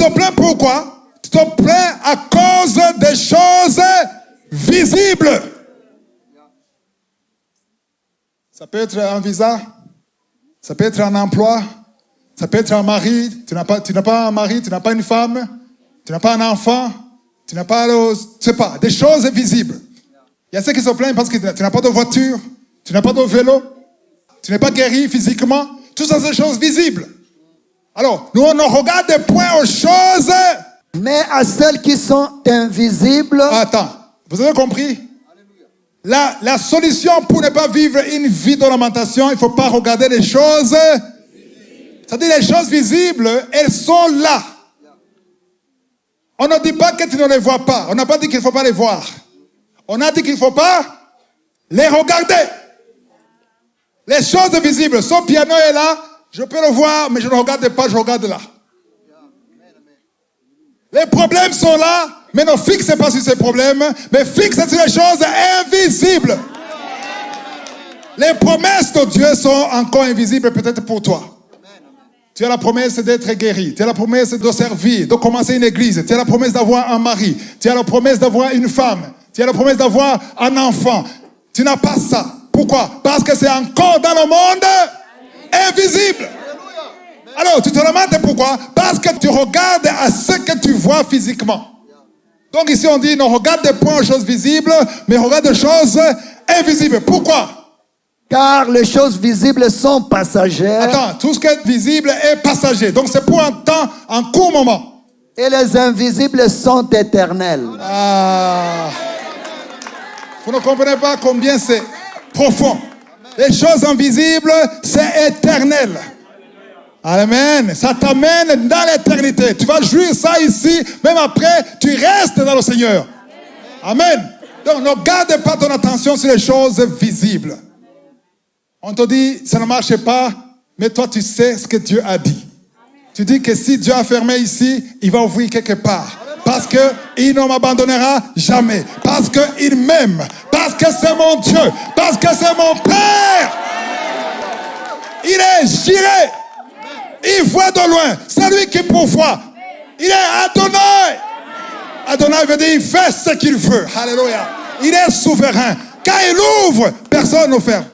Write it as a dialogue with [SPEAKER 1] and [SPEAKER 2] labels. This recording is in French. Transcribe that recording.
[SPEAKER 1] te plains pourquoi? Tu te plains à cause des choses visibles. Ça peut être un visa, ça peut être un emploi, ça peut être un mari. Tu n'as pas un mari, tu n'as pas une femme, tu n'as pas un enfant, tu n'as pas, des choses visibles. Il y a ceux qui se plaignent parce que tu n'as pas de voiture, tu n'as pas de vélo, tu n'es pas guéri physiquement. Tout ça, c'est des choses visibles. Alors, nous, on ne regarde point aux choses.
[SPEAKER 2] Mais à celles qui sont invisibles.
[SPEAKER 1] Attends, vous avez compris? La solution pour ne pas vivre une vie de lamentation, il ne faut pas regarder les choses. C'est-à-dire les choses visibles, elles sont là. On ne dit pas que tu ne les vois pas. On n'a pas dit qu'il ne faut pas les voir. On a dit qu'il ne faut pas les regarder. Les choses visibles, son piano est là, je peux le voir, mais je ne regarde pas, je regarde là. Les problèmes sont là, mais ne fixez pas sur ces problèmes, mais fixez sur les choses invisibles. Les promesses de Dieu sont encore invisibles peut-être pour toi. Tu as la promesse d'être guéri, tu as la promesse de servir, de commencer une église, tu as la promesse d'avoir un mari, tu as la promesse d'avoir une femme, tu as la promesse d'avoir un enfant. Tu n'as pas ça. Pourquoi? Parce que c'est encore dans le monde invisible. Alors, tu te demandes pourquoi? Parce que tu regardes à ce que tu vois physiquement. Donc ici, on dit, ne regarde point aux choses visibles, mais regarde les choses invisibles. Pourquoi?
[SPEAKER 2] Car les choses visibles sont passagères.
[SPEAKER 1] Attends, tout ce qui est visible est passager. Donc c'est pour un temps, un court moment.
[SPEAKER 2] Et les invisibles sont éternels.
[SPEAKER 1] Ah. Vous ne comprenez pas combien c'est profond. Les choses invisibles, c'est éternel. Amen. Ça t'amène dans l'éternité. Tu vas jouir ça ici, même après, tu restes dans le Seigneur. Amen. Donc ne garde pas ton attention sur les choses visibles. On te dit, ça ne marche pas, mais toi tu sais ce que Dieu a dit. Tu dis que si Dieu a fermé ici, il va ouvrir quelque part. Parce qu'il ne m'abandonnera jamais. Parce qu'il m'aime. Parce que c'est mon Dieu. Parce que c'est mon Père. Il est géré. Il voit de loin. C'est lui qui pourvoit. Il est Adonai. Adonai veut dire il fait ce qu'il veut. Alléluia. Il est souverain. Quand il ouvre, personne ne ferme.